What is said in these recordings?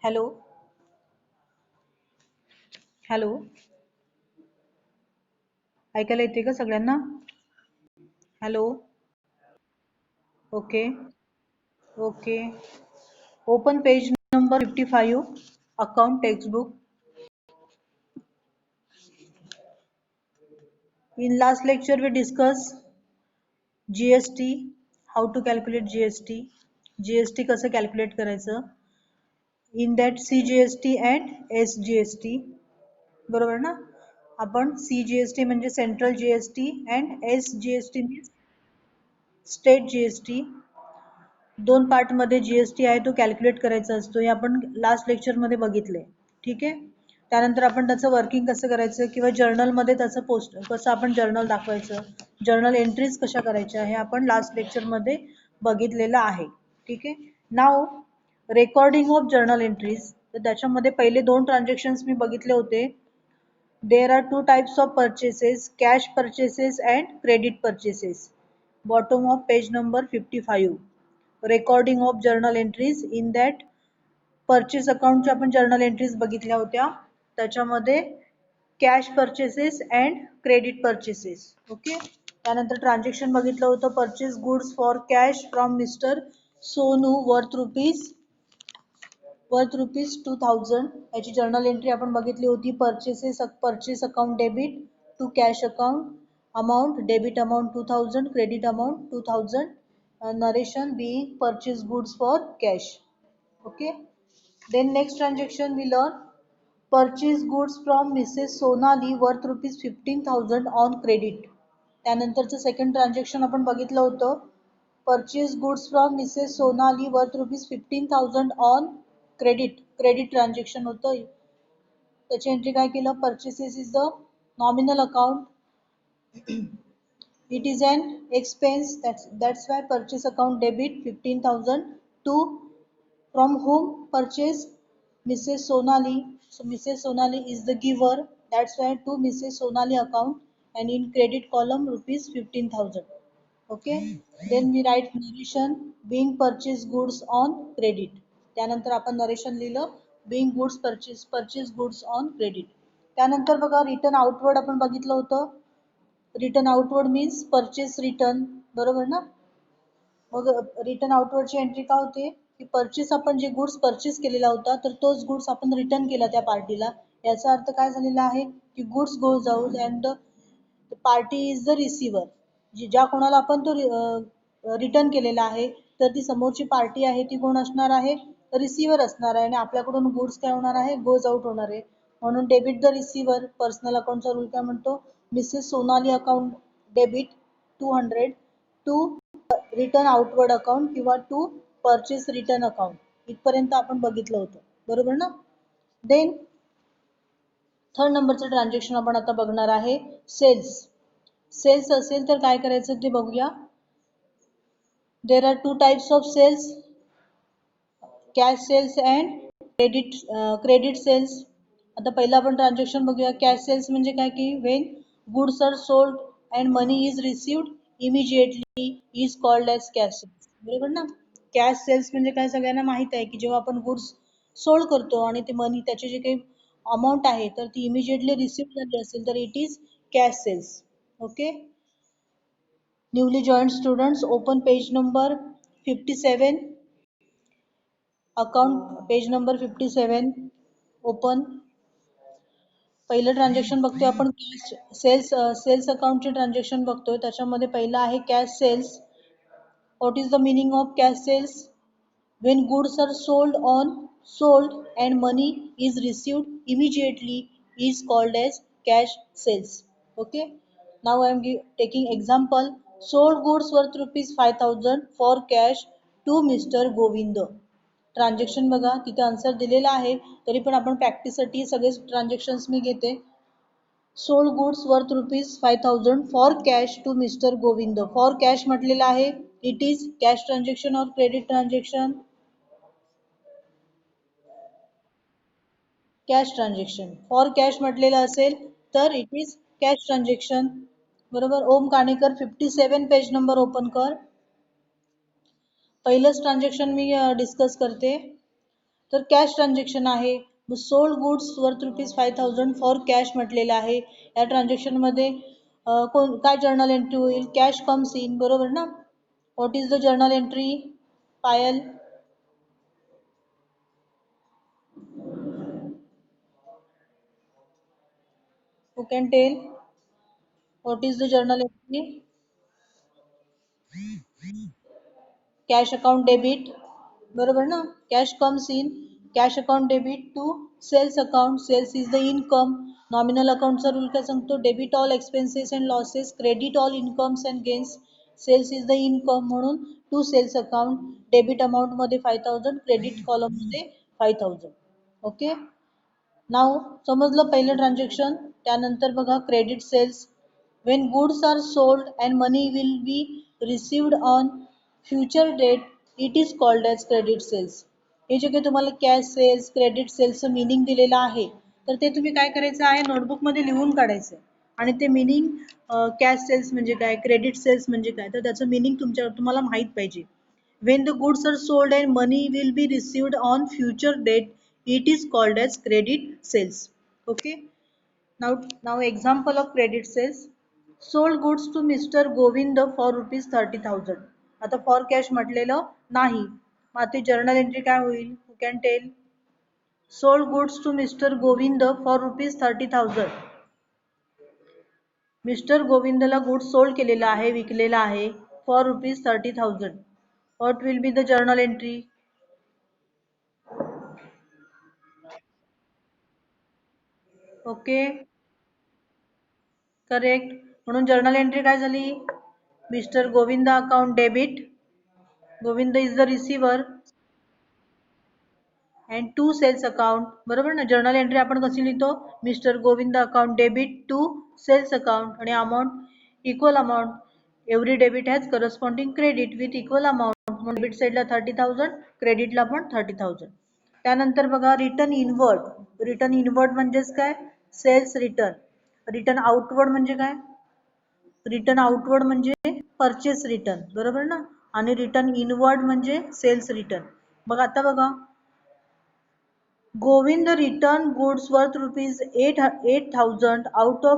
Hello hello ऐकायला येते का सगळ्यांना? Hello. Okay okay. Open page number 55, account textbook. In last lecture we discussed GST, how to calculate GST, GST कसं calculate करायचं. In that CGST and SGST, बरोबर ना? आपण CGST म्हणजे central GST and SGST means state GST. दोन part मध्ये GST आहे तो कॅल्क्युलेट करायचा असतो, हे आपण लास्ट लेक्चर मध्ये बघितले. ठीक आहे. त्यानंतर आपण त्याचं वर्किंग कसं करायचं किंवा जर्नल मध्ये त्याचं पोस्ट कसं आपण जर्नल दाखवायचं, जर्नल एंट्रीज कशा करायच्या हे आपण लास्ट लेक्चर मध्ये बघितलेलं आहे. ठीक आहे. नाव रेकॉर्डिंग ऑफ जर्नल एंट्रीज, तर त्याच्यामध्ये पहिले दोन ट्रान्झॅक्शन्स मी बघितले होते. There are two types of purchases, cash purchases and credit purchases. Bottom of page number 55. Recording of journal entries. In that purchase अकाउंटच्या आपण जर्नल एंट्रीज बघितल्या होत्या, त्याच्यामध्ये cash purchases and credit purchases. Okay. त्यानंतर transaction बघितलं होतं, purchase goods for cash from mister Sonu worth rupees 2000, याची journal entry आपण बघितली होती. Purchase account debit to cash account, amount debit amount 2000, credit amount 2000. Narration being purchase goods for cash. Okay. Then next transaction we learn purchase goods from Mrs. Sonali worth rupees 15,000 on credit. त्यानंतरचं second transaction आपण बघितलं होतं, purchase goods from Mrs. Sonali worth rupees 15,000 on credit. Credit transaction होतं. त्याची entry काय केलं, purchases is the nominal account. It is an expense, that's why purchase account debit 15,000 to from whom purchase Mrs. Sonali. So Mrs. Sonali is the giver, that's why to Mrs. Sonali account, and in credit column rupees 15,000. Okay. Then we write narration being purchased goods on credit. त्यानंतर आपण narration लिहिलं being goods purchase goods on credit. त्यानंतर बघा return outward आपण बघितलं होतं. Return outward means purchase return, बरोबर ना? मग रिटर्न आउटवर्डची एंट्री काय होते की परचेस आपण जे गुड्स परचेस केलेला होता तर तोच गुड्स आपण रिटर्न केला त्या पार्टीला. याचा अर्थ काय झालेला आहे की goods goes out and the party is the receiver. ज्या कोणाला आपण तो रिटर्न केलेला आहे तर ती समोरची पार्टी आहे ती कोण असणार आहे, रिसिव्हर असणार आहे, आणि आपल्याकडून गुड्स काय होणार आहे, गोज आउट होणार आहे. म्हणून डेबिट द रिसिव्हर. पर्सनल अकाउंटचा रूल काय म्हणतो, missus Sonali account debit 200 to return outward account किंवा टू परचेस रिटर्न अकाउंट. इथपर्यंत आपण बघितलं होतं, बरोबर ना? देन थर्ड नंबरचं ट्रान्झॅक्शन आपण आता बघणार आहे सेल्स. सेल्स असेल तर काय करायचं ते बघूया. There are two types of sales, cash sales and credit sales. आता पहिला आपण ट्रान्झॅक्शन बघूया. कॅश सेल्स म्हणजे काय की when goods are sold and money is received immediately is called as cash sales, बरोबर ना? कॅश सेल्स म्हणजे काय सगळ्यांना माहित आहे की जेव्हा आपण गुड्स सोल्ड करतो आणि ते मनी त्याचे जे काही अमाऊंट आहे तर ती इमिजिएटली रिसिव्ह झाली असेल तर it is cash sales. Okay. Newly joined students open page number 57, account page number 57 open. पहिलं ट्रान्झॅक्शन बघतोय आपण सेल्स अकाउंटचे ट्रान्झॅक्शन बघतोय. त्याच्यामध्ये पहिलं आहे cash sales. What is the meaning of cash sales? When goods are sold and money is received immediately is called as cash sales. Okay. Now I am taking example. Sold goods worth rupees 5,000 for cash to mister Govind. Transaction बघा तिथे answer दिलेला आहे, तरी पण आपण प्रॅक्टिससाठी सगळे transactions मी घेते. Sold goods worth rupees 5,000 for cash to mister Govind. For cash म्हटलेलं आहे, इट इज कॅश ट्रान्झॅक्शन और credit transaction? Cash transaction. For cash म्हटलेलं असेल तर इट इज कॅश ट्रान्झॅक्शन, बरोबर. Om Kanekar 57 page number open कर. पहिलंच ट्रान्झॅक्शन मी डिस्कस करते. तर कॅश ट्रान्झॅक्शन आहे. मग sold goods worth ₹5,000 for cash म्हटलेलं आहे. या ट्रान्झॅक्शन मध्ये काय जर्नल एंट्री होईल? कॅश कम्स इन, बरोबर ना? What is the journal entry? Payal, who can tell what is the journal entry? Cash account debit, बरोबर ना? Cash comes in, cash account debit to sales account. Sales is the income. Nominal अकाउंटचा rule काय सांगतो? Debit all expenses and losses, credit all incomes and gains. Sales is the income म्हणून to sales account. Debit amount मध्ये 5,000, credit column मध्ये 5,000. Okay, नाव समजलं पहिलं transaction. त्यानंतर बघा credit sales. when goods are sold and money will be received on future date, it is called as credit sales. हे जे काही तुम्हाला कॅश सेल्स, क्रेडिट सेल्सचं मिनिंग दिलेलं आहे, तर ते तुम्ही काय करायचं आहे, नोटबुक मध्ये लिहून काढायचं आहे. आणि ते मिनिंग कॅश सेल्स म्हणजे काय, क्रेडिट सेल्स म्हणजे काय, तर त्याचं मिनिंग तुम्हाला माहित पाहिजे. when the goods are sold and money will be received on future date, it is called as credit sales. Okay, now example of credit sales. sold goods to Mr. Govind for ₹30,000. आता for cash म्हटलेलं नाही, मग आता journal entry काय होईल? You can tell. sold goods to Mr. Govind for ₹30,000. Mister गोविंदला goods sold केलेला आहे, विकलेला आहे for ₹30,000. What will be the journal entry? Okay, correct. म्हणून जर्नल एंट्री काय झाली? Mister Govind account debit, Govind is the receiver, and to sales account, बरोबर ना? जर्नल एंट्री आपण कशी लिहितो? Mister Govind account debit to sales account, आणि amount equal amount. Every debit has corresponding credit with equal amount. म्हणून debit साईडला 30,000, क्रेडिटला पण 30,000. त्यानंतर बघा रिटर्न इनवर्ड. रिटर्न इनवर्ड म्हणजेच काय? Cells return. रिटर्न आउटवर्ड म्हणजे काय? रिटर्न आउटवर्ड म्हणजे परचेस रिटर्न, बरोबर ना? आणि रिटर्न इनवर्ड म्हणजे सेल्स रिटर्न. मग आता बघा, Govind return goods worth ₹8,000 out of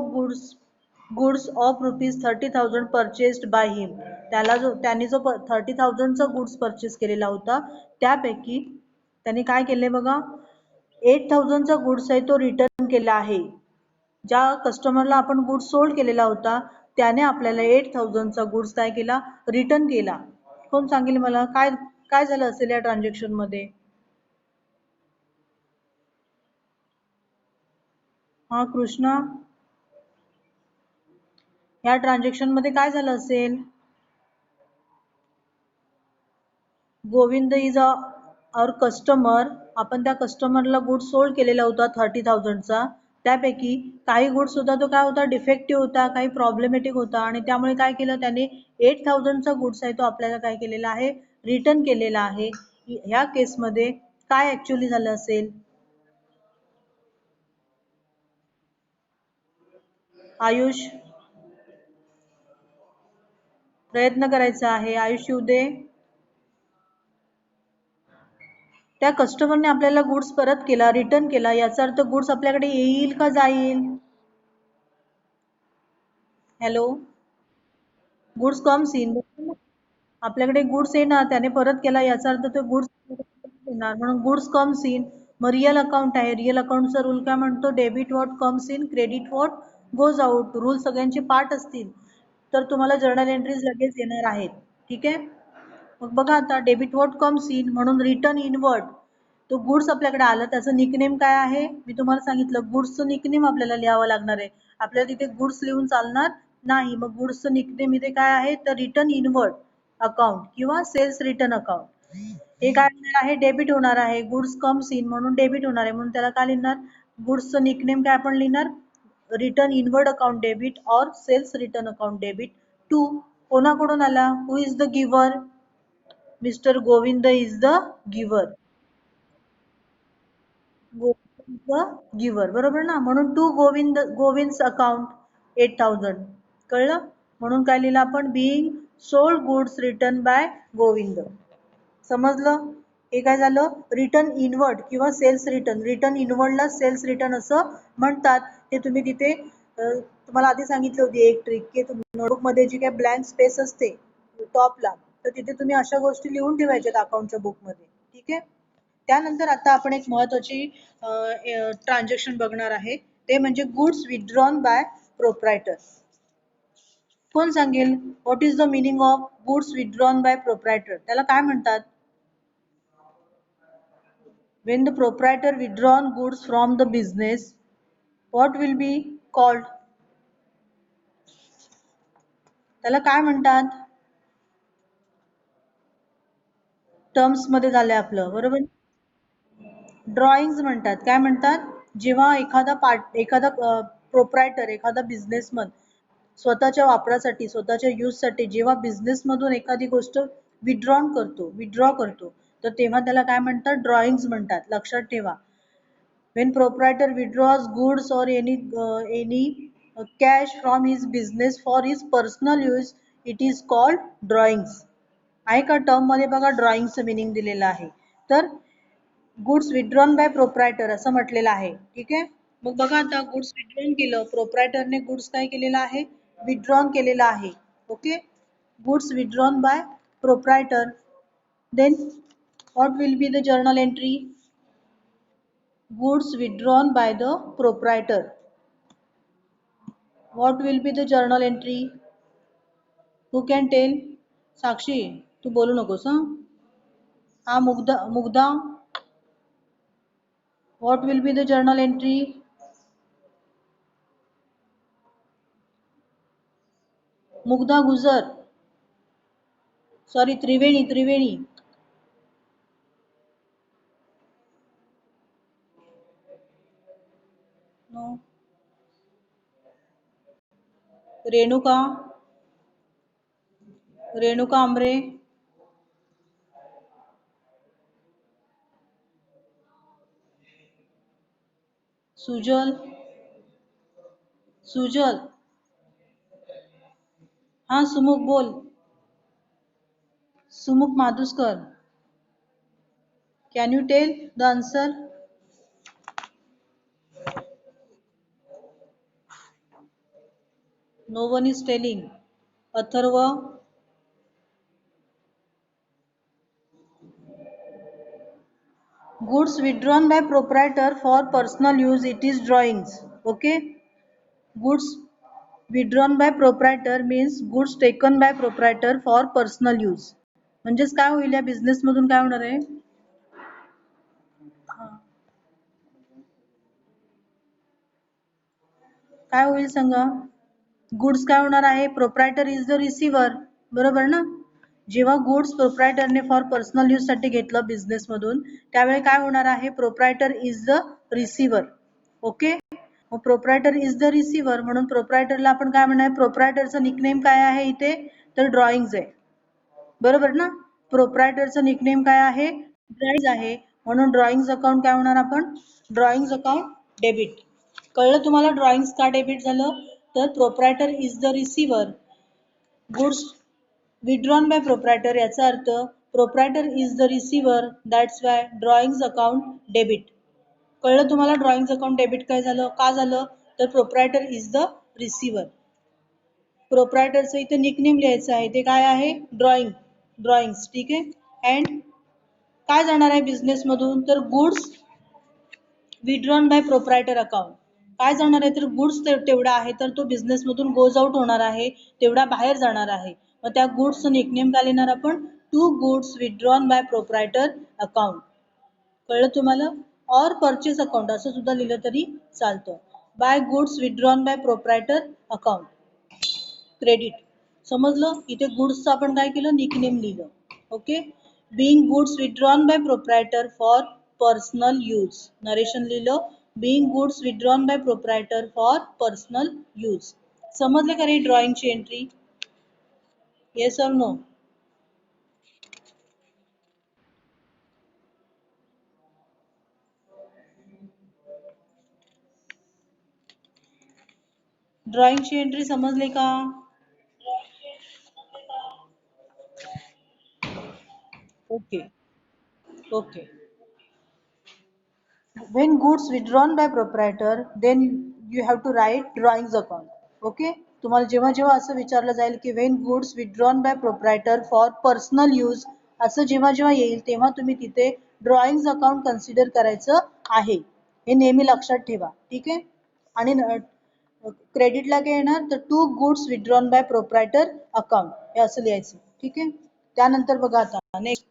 goods of ₹30,000 purchased by him. त्यांनी जो 30,000चा गुड्स परचेस केलेला होता, त्यापैकी त्यांनी काय केले बघा, 8,000चा गुड्स आहे तो रिटर्न केला आहे. ज्या कस्टमरला आपण गुड्स सोल्ड केलेला होता, त्याने आपल्याला 8,000चा गुड्स काय केला? रिटर्न केला. कोण सांगेल मला काय काय झालं असेल या ट्रान्झॅक्शन मध्ये? हा कृष्णा, या ट्रान्झॅक्शन मध्ये काय झालं असेल? Govind is our customer. आपण त्या कस्टमरला गुड्स सोल्ड केलेला होता 30,000चा. त्यापैकी काही गुड्स होता तो काय होता? डिफेक्टिव्ह होता, काही प्रॉब्लेमॅटिक होता, आणि त्यामुळे काय केलं त्याने? 8,000चा गुड्स आहे तो आपल्याला काय केलेला आहे? रिटर्न केलेला आहे. ह्या केसमध्ये काय ऍक्च्युअली झालं असेल? आयुष, प्रयत्न करायचा आहे. आयुष येऊ दे. त्या कस्टमरने आपल्याला गुड्स परत केला, रिटर्न केला, याचा अर्थ गुड्स आपल्याकडे येईल का जाईल? Hello, goods comes in. आपल्याकडे गुड्स येणार, त्याने परत केला, याचा अर्थ तो गुड्स येणार, म्हणून गुड्स कम्स इन. मग रिअल अकाउंट आहे. रिअल अकाउंटचा रूल काय म्हणतो? Debit what comes in, credit what goes out. Rule सगळ्यांचे पार्ट असतील तर तुम्हाला जर्नल एंट्रीज लगेच येणार आहेत. ठीक आहे, मग बघा आता, डेबिट व्हॉट कम्स इन म्हणून रिटर्न इनवर्ड. तो गुड्स आपल्याकडे आला, त्याचं निकनेम काय आहे? मी तुम्हाला सांगितलं गुड्सचं निकनेम आपल्याला लिहावं लागणार आहे. आपल्याला तिथे गुड्स लिहून चालणार नाही. मग गुड्सचं निकनेम इथे काय आहे? तर रिटर्न इनवर्ड अकाउंट किंवा सेल्स रिटर्न अकाउंट. हे काय होणार आहे? डेबिट होणार आहे. गुड्स कम्स इन म्हणून डेबिट होणार आहे, म्हणून त्याला काय लिहिणार? गुड्सचं निकनेम काय आपण लिहिणार? रिटर्न इनवर्ड अकाउंट डेबिट और sales return account debit to. कोणाकडून आला? Who is the giver? Mister Govind is the giver. Giver, बरोबर ना? म्हणून टू गोविंद अकाउंट 8,000. कळलं? म्हणून काय लिहिलं आपण? Being sold goods return by Govind. समजलं? हे काय झालं, रिटर्न इनवर्ड किंवा सेल्स रिटर्न. रिटर्न इनवर्डला सेल्स रिटर्न असं म्हणतात. ते तुम्ही तिथे तुम्हाला आधी सांगितली होती एक ट्रिक, की नोटबुक मध्ये जी काही ब्लँक स्पेस असते टॉपला, तर तिथे तुम्ही अशा गोष्टी लिहून ठेवायच्यात अकाउंटच्या बुक मध्ये. ठीक आहे. त्यानंतर आता आपण एक महत्वाची ट्रान्झॅक्शन बघणार आहे, ते म्हणजे गुड्स विथड्रॉन बाय प्रोप्रायटर. कोण सांगेल, what is the meaning of goods withdrawn by proprietor? त्याला काय म्हणतात? When the proprietor withdrawn goods from the business, what will be called? त्याला काय म्हणतात? टर्म्स मध्ये झालंय आपलं, बरोबर. ड्रॉइंग्स म्हणतात. काय म्हणतात? जेव्हा एखादा प्रोप्रायटर, एखादा बिझनेसमन स्वतःच्या वापरासाठी, स्वतःच्या यूजसाठी जेव्हा बिझनेस मधून एखादी गोष्ट विथड्रॉ करतो, तर तेव्हा त्याला काय म्हणतात? ड्रॉइंग्स म्हणतात. लक्षात ठेवा. When proprietor withdraws goods or any cash from his business for his personal use, it is called drawings. आहे का? टर्म मध्ये बघा ड्रॉइंगचं मिनिंग दिलेलं आहे. तर गुड्स विथड्रॉन बाय प्रोप्रायटर असं म्हटलेलं आहे. ठीक आहे. मग बघा आता गुड्स विथड्रॉन केलं, प्रोप्रायटरने गुड्स काय केलेलं आहे? विथड्रॉन केलेलं आहे. Okay. Goods withdrawn by proprietor. Then what will be the journal entry? Goods withdrawn by the proprietor. What will be the journal entry? Who can tell? Sakshi, तू बोलू नकोस हा. हा Mugdha. What will be the journal entry? Mugdha Gujar. Sorry, Triveni. No. Renuka. Renuka Amre. Sujal. Sujal. हा सुमुख बोल. सुमुख मातुस्कर. Can you tell the answer? No one is telling. Atharva. Goods withdrawn by proprietor for personal use, it is drawings. Okay. Goods withdrawn by proprietor means goods taken by proprietor for personal use. म्हणजेच काय होईल, या business मधून काय होणार आहे? काय होईल सांगा? गुड्स काय होणार आहे? Proprietor is the receiver. बरोबर ना? जेव्हा गुड्स प्रोप्रायटरने फॉर पर्सनल यूज साठी घेतलं बिझनेस मधून, त्यावेळी काय होणार आहे? Proprietor is the receiver. Okay. मग प्रोप्रायटर इज द रिसिव्हर म्हणून प्रोप्रायटरला आपण काय म्हणणार? प्रोप्रायटरचं निकनेम काय आहे इथे? तर ड्रॉइंग्स आहे. बरोबर ना? प्रोप्रायटरचं निकनेम काय आहे? ड्रॉइंग्स आहे. म्हणून ड्रॉइंग्स अकाउंट काय होणार आपण? Drawings account debit. कळलं तुम्हाला ड्रॉइंग्स का डेबिट झालं? तर proprietor is the receiver, goods withdrawn by proprietor, याचा अर्थ proprietor is the receiver, that's why drawings account debit. कळलं तुम्हाला ड्रॉइंग्स अकाउंट डेबिट काय झालं, का झालं? तर प्रोप्रायटर इज द रिसिव्हर. प्रोप्रायटरचं इथे निकनेम लिहायचं आहे, ते काय आहे? ड्रॉइंग्स. ठीक आहे. अँड काय जाणार आहे बिझनेस मधून? तर goods withdrawn by proprietor account. काय जाणार आहे? तर गुड्स तेवढा आहे, तर तो बिझनेस मधून गोज आउट होणार आहे, तेवढा बाहेर जाणार आहे. मग त्या गुड्सचं निकनेम काय लिहिणार आपण? To goods withdrawn by proprietor account. कळलं तुम्हाला? और परचेस अकाउंट असं सुद्धा लिहिलं तरी चालतं. By goods withdrawn by proprietor account. Credit. समजलं? इथे गुड्सचं आपण काय केलं? निकनेम लिहिलं. Okay. Being goods withdrawn by proprietor for personal use. Narration लिहिलं. Being goods withdrawn by proprietor for personal use. समजले का रे ड्रॉइंगची एंट्री? येस और नो? ड्रॉइंगची एंट्री समजले का? Okay. Okay. When goods withdrawn by proprietor, then you have to write drawings account. Okay. तुम्हाला जेव्हा जेव्हा असं विचारलं जाईल की when goods withdrawn by proprietor for personal use असं जेव्हा जेव्हा येईल तेव्हा तुम्ही तिथे ड्रॉइंग अकाउंट कन्सिडर करायचं आहे. हे नेहमी लक्षात ठेवा. ठीक आहे. आणि क्रेडिटला काय येणार तर to goods withdrawn by proprietor account हे असं लिहायचं. ठीक आहे. त्यानंतर बघा आता नेक्स्ट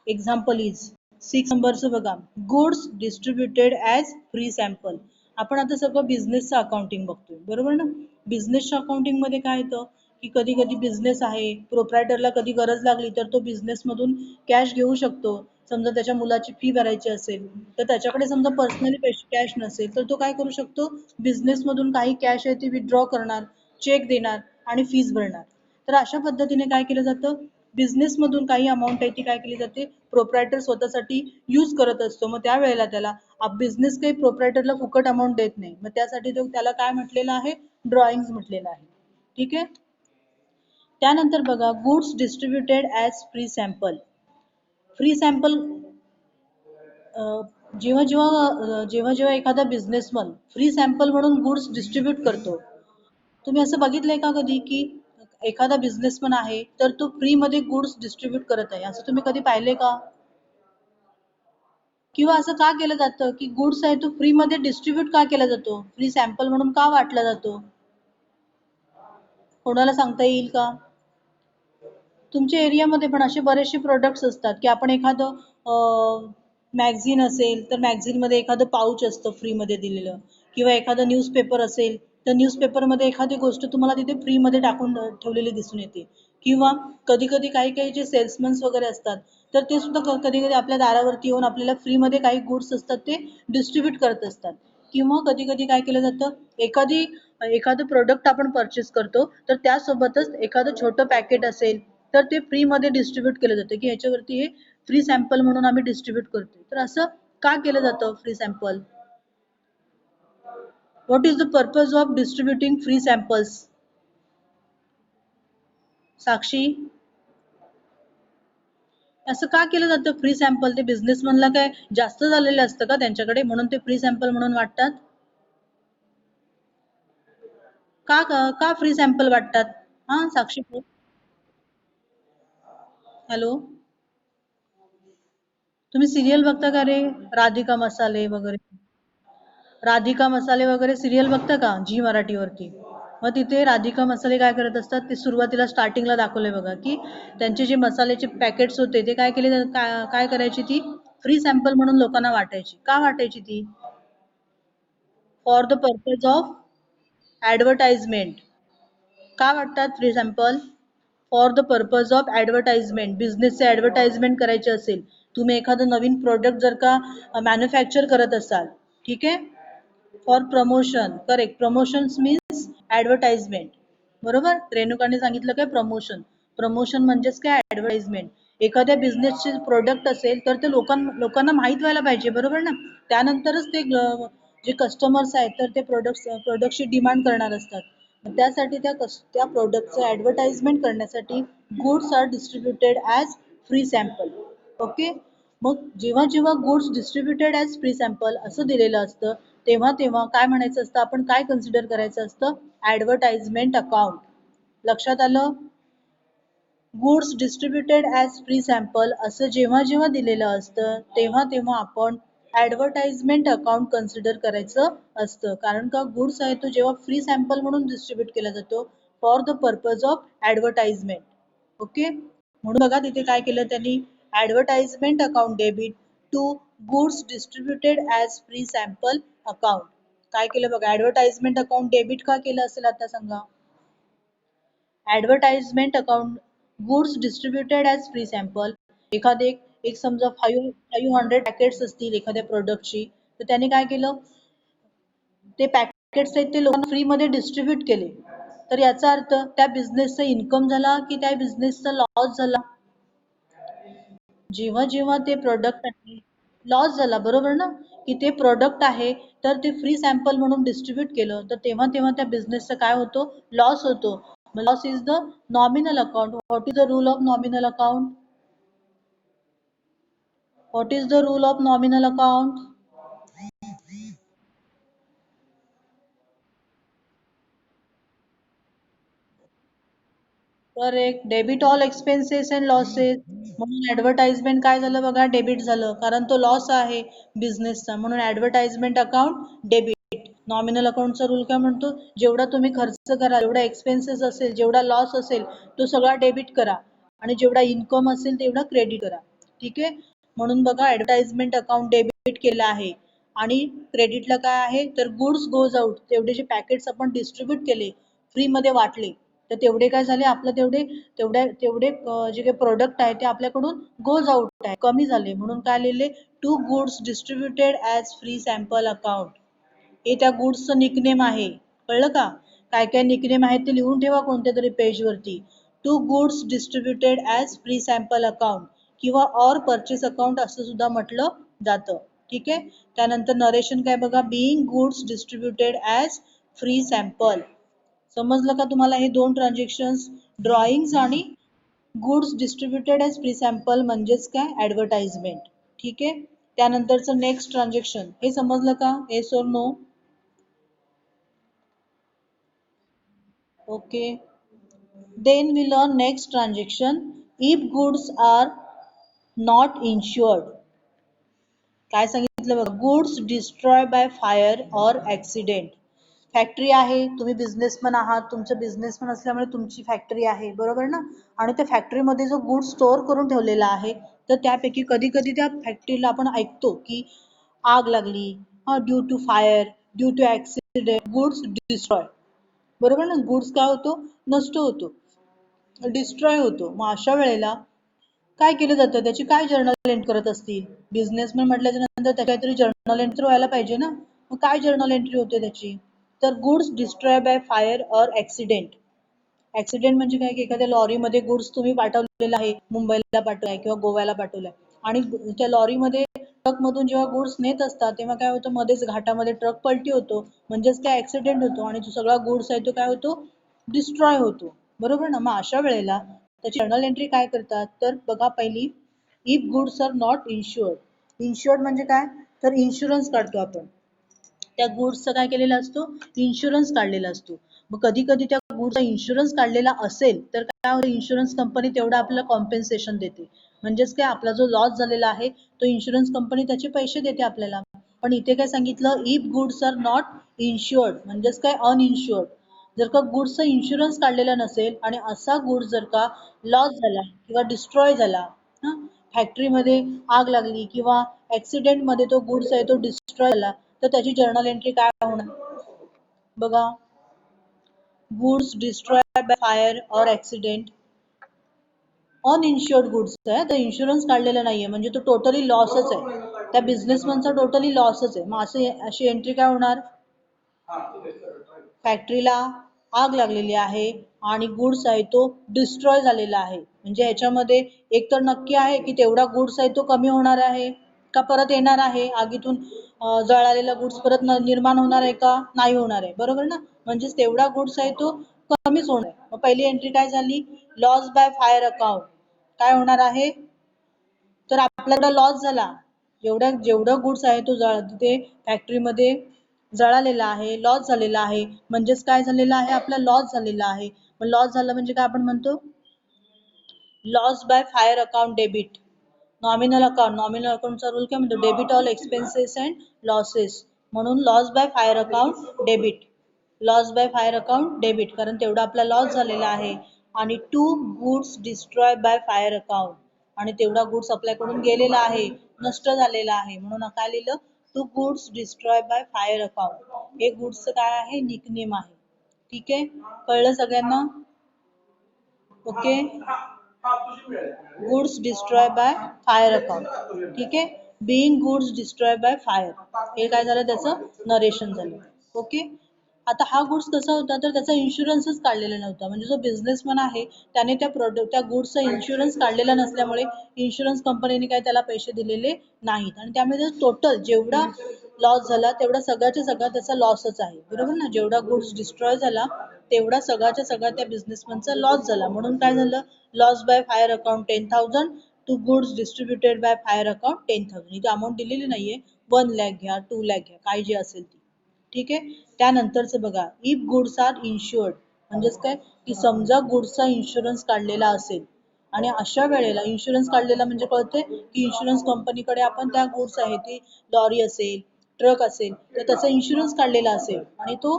एक्झाम्पल इज 6 नंबरचं बघा goods distributed as free sample. आपण आता सगळं बिझनेसचं अकाउंटिंग बघतोय बरोबर ना. बिझनेसच्या अकाउंटिंग मध्ये काय येतं की कधी कधी बिझनेस आहे प्रोप्रायटरला कधी गरज लागली तर तो बिझनेस मधून कॅश घेऊ शकतो. समजा त्याच्या मुलाची फी भरायची असेल तर त्याच्याकडे समजा पर्सनली पैसे कॅश नसेल तर तो काय करू शकतो बिझनेस मधून काही कॅश आहे ती विथड्रॉ करणार चेक देणार आणि फीस भरणार. तर अशा पद्धतीने काय केलं जातं बिझनेस मधून काही अमाऊंट आहे ती काय केली जाते प्रोप्रायटर स्वतःसाठी यूज करत असतो. मग त्यावेळेला त्याला बिझनेस काही प्रोप्रायटरला फुकट अमाऊंट देत नाही. मग त्यासाठी तो त्याला काय म्हटलेलं आहे ड्रॉइंग म्हटलेलं आहे. ठीक आहे. त्यानंतर बघा goods distributed as free sample. Free sample जेव्हा जेव्हा जेव्हा जेव्हा एखादा बिझनेसमन फ्री सॅम्पल म्हणून गुड्स डिस्ट्रीब्यूट करतो. तुम्ही असं बघितलंय का कधी की एखादा बिझनेसमन आहे तर तो फ्री मध्ये गुड्स डिस्ट्रीब्यूट करत आहे असं तुम्ही कधी पाहिले का. किंवा असं का केलं जातं की गुड्स आहे तो फ्री मध्ये डिस्ट्रीब्यूट का केला जातो फ्री सॅम्पल म्हणून का वाटला जातो कोणाला सांगता येईल का. तुमच्या एरियामध्ये पण असे बरेचसे प्रोडक्ट्स असतात की आपण एखादं मॅगझिन असेल तर मॅगझिनमध्ये एखादं पाऊच असतं फ्रीमध्ये दिलेलं किंवा एखादं न्यूजपेपर असेल तर न्यूजपेपरमध्ये एखादी गोष्ट तुम्हाला तिथे फ्रीमध्ये टाकून ठेवलेली दिसून येते. किंवा कधी कधी काही काही जे सेल्समन्स वगैरे असतात तर ते सुद्धा कधी कधी आपल्या दारावरती येऊन आपल्याला फ्रीमध्ये काही गुड्स असतात ते डिस्ट्रीब्यूट करत असतात. किंवा कधी कधी काय केलं जातं एखादं प्रोडक्ट आपण परचेस करतो तर त्यासोबतच एखादं छोटं पॅकेट असेल तर ते फ्रीमध्ये डिस्ट्रीब्यूट केलं जातं की ह्याच्यावरती हे फ्री सॅम्पल म्हणून आम्ही डिस्ट्रीब्यूट करतो. तर असं का केलं जातं free sample. What is the purpose of distributing free samples. Sakshi असं का केलं जातं फ्री सॅम्पल. ते बिझनेसमनला काय जास्त झालेलं असतं का त्यांच्याकडे म्हणून ते फ्री सॅम्पल म्हणून वाटतात. का का फ्री सॅम्पल वाटतात. हा साक्षी हॅलो तुम्ही सिरियल बघता का रे राधिका मसाले वगैरे. राधिका मसाले वगैरे सिरियल बघता का झी मराठीवरती. मग तिथे राधिका मसाले काय करत असतात ते सुरुवातीला स्टार्टिंगला दाखवले बघा की त्यांचे जे मसाल्याचे पॅकेट्स होते ते काय केले काय करायची ती फ्री सॅम्पल म्हणून लोकांना वाटायची. का वाटायची ती for the purpose of advertisement. का वाटतात free sample for the purpose of advertisement. बिझनेसचे ऍडव्हर्टाइजमेंट करायचे असेल तुम्ही एखादं नवीन प्रोडक्ट जर का मॅन्युफॅक्चर करत असाल ठीक आहे for promotion correct promotion means advertisement. बरोबर रेणुकाने सांगितलं काय प्रमोशन. प्रमोशन म्हणजेच काय ऍडव्हर्टाइजमेंट. एखाद्या बिझनेसचे प्रोडक्ट असेल तर ते लोकांना माहित व्हायला पाहिजे बरोबर ना. त्यानंतरच ते जे कस्टमर्स आहेत तर ते प्रोडक्टची डिमांड करणार असतात. त्यासाठी त्या प्रोडक्टचं ऍडव्हर्टाइजमेंट करण्यासाठी goods are distributed as free sample. Okay. मग जेव्हा जेव्हा goods distributed as free sample असं दिलेलं असतं तेव्हा तेव्हा काय म्हणायचं असतं आपण काय कन्सिडर करायचं असतं ऍडव्हर्टाइजमेंट अकाउंट. लक्षात आलं. Goods distributed as free sample असं जेव्हा जेव्हा दिलेलं असतं तेव्हा तेव्हा आपण ऍडव्हर्टाइजमेंट अकाउंट कन्सिडर करायचं असतं. कारण का गुड्स आहे तो जेव्हा फ्री सॅम्पल म्हणून डिस्ट्रीब्यूट केला जातो for the purpose of advertisement. Okay. म्हणून बघा तिथे काय केलं त्यांनी advertisement account debit to goods distributed as free sample account. काय केलं बघा ऍडव्हर्टाइजमेंट अकाउंट डेबिट का केलं असेल आता सांगा. Advertisement account goods distributed as free sample. एखादे एक समजा 500 पॅकेट्स असतील एखाद्या प्रोडक्टची तर त्याने काय केलं ते पॅकेट्स आहेत ते लोकांना फ्रीमध्ये डिस्ट्रीब्यूट केले. तर याचा अर्थ त्या बिझनेसचा इन्कम झाला की त्या बिझनेसचा लॉस झाला. जेव्हा जेव्हा ते प्रोडक्ट आहे लॉस झाला बरोबर ना की ते प्रोडक्ट आहे तर ते फ्री सॅम्पल म्हणून डिस्ट्रीब्यूट केलं तर तेव्हा तेव्हा त्या बिझनेसचा काय होतो लॉस होतो. Loss is the nominal account. What is the rule of nominal account. What is the rule of nominal account? Correct. Debit all expenses and losses. म्हणून ऍडव्हर्टाइजमेंट काय झालं बघा, डेबिट झालं कारण तो लॉस आहे बिझनेसचा, म्हणून ऍडव्हर्टाइजमेंट अकाउंट डेबिट. नॉमिनल अकाउंटचा रूल काय म्हणतो, जेवढा तुम्ही खर्च करा, जेवढा एक्सपेन्सेस असेल, जेवढा लॉस असेल, तो सगळा डेबिट करा आणि जेवढा इन्कम असेल तेवढा क्रेडिट करा. ठीक आहे. म्हणून बघा ऍडव्हर्टाइजमेंट अकाउंट डेबिट केलं आहे. आणि क्रेडिटला काय आहे, तर गुड्स गोज आउट, तेवढे जे पॅकेट्स आपण डिस्ट्रीब्यूट केले, फ्री मध्ये वाटले, तर तेवढे काय झाले आपलं, तेवढे तेवढे तेवढे जे काही प्रोडक्ट आहे ते आपल्याकडून गोज आउट आहे, कमी झाले, म्हणून काय लिहिले, to goods distributed as free sample account. हे त्या गुड्सचं निकनेम आहे. कळलं का? काय काय निकनेम आहेत ते लिहून ठेवा कोणत्या तरी पेजवरती. To goods distributed as free sample account किंवा ऑर परचेस अकाउंट असं सुद्धा म्हटलं जातं. ठीक आहे. त्यानंतर नरेशन काय बघा, being goods distributed as free sample. समजलं का तुम्हाला हे दोन ट्रान्झॅक्शन्स, ड्रॉइंग्स आणि goods distributed as free sample म्हणजेच काय, ॲडव्हर्टाइजमेंट. ठीक आहे. त्यानंतरचं नेक्स्ट ट्रान्झॅक्शन हे समजलं का, येस और no? Okay. Then we learn next transaction. If goods are not insured. काय सांगितलं बघा, goods destroy by fire or accident. Factory आहे, तुम्ही बिझनेसमन आहात, तुमचं बिझनेसमन असल्यामुळे तुमची फॅक्टरी आहे, बरोबर ना? आणि त्या फॅक्टरीमध्ये जो गुड स्टोअर करून ठेवलेला आहे, तर त्यापैकी कधी कधी त्या फॅक्टरीला आपण ऐकतो की आग लागली, due to fire, due to accident, goods destroy. बरोबर ना? गुड्स काय होतो, नष्ट होतो, डिस्ट्रॉय होतो. मग अशा वेळेला काय केलं जातं, त्याची काय जर्नल एंट्री करत असतील बिझनेसमॅन म्हटल्याच्या नंतर, त्या काहीतरी जर्नल एंट्री व्हायला पाहिजे ना. मग काय जर्नल एंट्री होते त्याची, तर goods destroy by fire or accident. Accident म्हणजे काय, की एखाद्या लॉरीमध्ये गुड्स तुम्ही पाठवलेला आहे, मुंबईला पाठवलाय किंवा गोव्याला पाठवलाय, आणि त्या लॉरीमध्ये ट्रक मधून जेव्हा गुड्स नेत असतात तेव्हा काय होतं, मध्येच घाटामध्ये ट्रक पलटी होतो, म्हणजेच काय, ऍक्सिडेंट होतो, आणि जो सगळा गुड्स आहे तो काय होतो, डिस्ट्रॉय होतो. बरोबर ना? मग अशा वेळेला त्याची जर्नल एंट्री काय करतात, तर बघा पहिली, if goods are not insured. Insured म्हणजे काय, तर इन्शुरन्स काढतो आपण त्या गुड्सचा, काय केलेला असतो, इन्शुरन्स काढलेला असतो. मग कधी कधी त्या गुड्सचा इन्शुरन्स काढलेला असेल तर काय होतं, इन्शुरन्स कंपनी तेवढं आपल्याला कॉम्पेन्सेशन देते. म्हणजेच काय, आपला जो लॉस झालेला आहे तो इन्शुरन्स कंपनी त्याचे पैसे देते आपल्याला. पण इथे काय सांगितलं, if goods are not insured म्हणजेच काय, अनइन्शुअर्ड. जर का गुड्सचा इन्शुरन्स काढलेला नसेल आणि असा गुड्स जर का लॉस झाला किंवा डिस्ट्रॉय झाला, फॅक्टरीमध्ये आग लागली किंवा ऍक्सिडेंट मध्ये तो गुड्स आहे तो डिस्ट्रॉय झाला, तर त्याची जर्नल एंट्री काय होणार बघा, गुड्स डिस्ट्रॉय बाय फायर और ऍक्सिडेंट, अनइन्शुअर्ड गुड्स आहे, तर इन्शुरन्स काढलेला नाहीये, म्हणजे तो टोटली लॉसच आहे, त्या बिझनेसमॅनचा टोटली लॉसच आहे. मग अशी एंट्री काय होणार, फॅक्टरीला आग लागलेली आहे आणि गुड्स आहे तो डिस्ट्रॉय झालेला आहे, म्हणजे ह्याच्यामध्ये एक तर नक्की आहे की तेवढा गुड्स आहे तो कमी होणार आहे का परत येणार आहे, आगीतून जळालेला गुड्स परत निर्माण होणार आहे का, नाही होणार आहे, बरोबर ना? म्हणजेच तेवढा गुड्स आहे तो कमीच होणार आहे. मग पहिली एंट्री काय झाली, लॉस बाय फायर अकाउंट. काय होणार आहे, तर आपल्याला लॉस झाला, जेवढं गुड्स आहे तो तिथे फॅक्टरीमध्ये जळालेला आहे, लॉस झालेला आहे, म्हणजेच काय झालेला आहे, आपला लॉस झालेला आहे. मग लॉस झाला म्हणजे काय आपण म्हणतो, loss by fire account debit. Nominal अकाउंटचा रूल काय म्हणतो, debit all expenses and losses, म्हणून loss by fire account debit. Loss by fire account debit कारण तेवढा आपला लॉस झालेला आहे. आणि to goods destroy by fire account, आणि तेवढा गुड्स आपल्याकडून गेलेला आहे, नष्ट झालेला आहे, म्हणून काय लिहिलं, to goods destroy by fire account. हे गुड्सचं काय आहे, निकनेम आहे. ठीक आहे, कळलं सगळ्यांना? Okay. Goods destroy by fire account. ठीक आहे, being goods destroy by fire, हे काय झालं, त्याचं नरेशन झालं. ओके. आता हा गुड्स कसा होता, तर त्याचा इन्शुरन्सच काढलेला नव्हता, म्हणजे जो बिझनेसमॅन आहे त्याने त्या गुड्सचा इन्शुरन्स काढलेला नसल्यामुळे इन्शुरन्स कंपनीने काय त्याला पैसे दिलेले नाहीत, आणि त्यामुळे टोटल जेवढा लॉस झाला तेवढा सगळ्याच्या सगळा त्याचा लॉसच आहे, बरोबर ना? जेवढा गुड्स डिस्ट्रॉय झाला तेवढा सगळ्याच्या सगळा त्या बिझनेसमॅनचा लॉस झाला, म्हणून काय झालं, loss by fire account 10,000, to goods distributed by fire account 10,000. इथे अमाऊंट दिलेली नाहीये, 1 लाख घ्या, 2 लाख घ्या, काय जे असेल ती. ठीक आहे. त्यानंतरचं बघा, इफ गुड्स आर इन्शुअर्ड, म्हणजेच काय की समजा गुड्सचा इन्शुरन्स काढलेला असेल आणि अशा वेळेला इन्शुरन्स काढलेला म्हणजे कळते की इन्शुरन्स कंपनीकडे आपण त्या गुड्स आहे ती लॉरी असेल, ट्रक असेल, तर त्याचा इन्शुरन्स काढलेला असेल आणि तो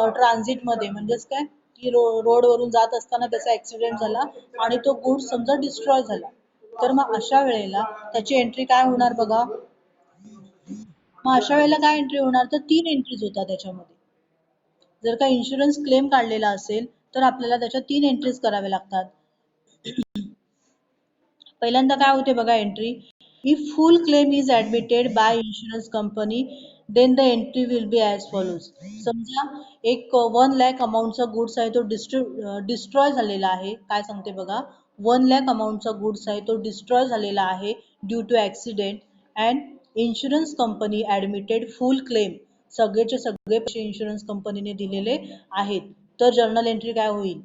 ट्रान्झिटमध्ये म्हणजेच काय की रोडवरून जात असताना त्याचा ऍक्सिडेंट झाला आणि तो गुड्स समजा डिस्ट्रॉय झाला, तर मग अशा वेळेला त्याची एंट्री काय होणार बघा. मग अशा वेळेला काय एंट्री होणार, तर 3 एंट्रीज होतात त्याच्यामध्ये. जर का इन्शुरन्स क्लेम काढलेला असेल तर आपल्याला त्याच्या 3 एंट्रीज कराव्या लागतात. पहिल्यांदा काय होते बघा entry, if full claim is admitted by insurance company then the entry will be as follows. समजा एक 1 लाख अमाऊंटचा गुड्स आहे तो डिस्ट्रॉय झालेला आहे. काय सांगते बघा, 1 लाख अमाऊंटचा गुड्स आहे तो डिस्ट्रॉय झालेला आहे due to accident and insurance company admitted full claim. सगळेचे सगळे पैसे इन्शुरन्स कंपनीने दिलेले आहेत. तर जर्नल एंट्री काय होईल,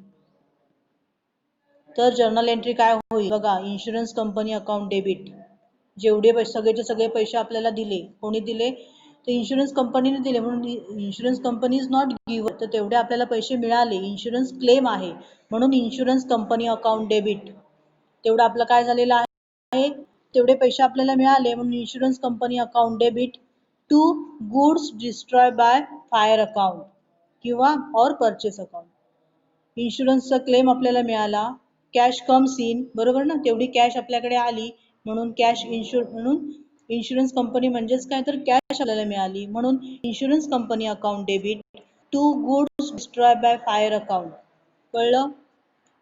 तर जर्नल एंट्री काय होईल बघा, इन्शुरन्स कंपनी अकाउंट डेबिट. जेवढे पैसे सगळेचे सगळे पैसे आपल्याला दिले, कोणी दिले, तर इन्शुरन्स कंपनीने दिले, म्हणून insurance company is not giver, तर तेवढे आपल्याला पैसे मिळाले, इन्शुरन्स क्लेम आहे म्हणून इन्शुरन्स कंपनी अकाउंट डेबिट. तेवढं आपलं काय झालेलं आहे, तेवढे पैसे आपल्याला मिळाले म्हणून insurance company account debit to goods destroy by fire account किंवा और परचेस अकाउंट. इन्शुरन्सचा क्लेम आपल्याला मिळाला, कॅश कम्स इन, बरोबर ना, तेवढी कॅश आपल्याकडे आली म्हणून कॅश म्हणून इन्शुरन्स कंपनी म्हणजेच काय, तर कॅश आपल्याला मिळाली म्हणून insurance company account debit to goods destroy by fire account. कळलं,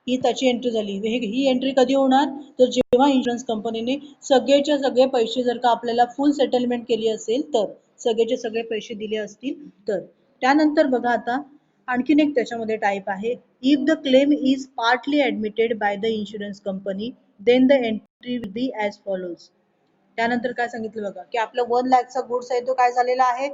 ही त्याची एंट्री झाली. ही एंट्री कधी होणार, तर जेव्हा इन्शुरन्स कंपनीने सगळेच्या सगळे पैसे जर का आपल्याला फुल सेटलमेंट केली असेल, तर सगळेचे सगळे पैसे दिले असतील तर. त्यानंतर बघा आता आणखीन एक त्याच्यामध्ये टाईप आहे, if the claim is partly admitted by the insurance company then the entry will be as follows. त्यानंतर काय सांगितलं बघा की आपला 1 लाखचा गुड्स आहे तो काय झालेला आहे,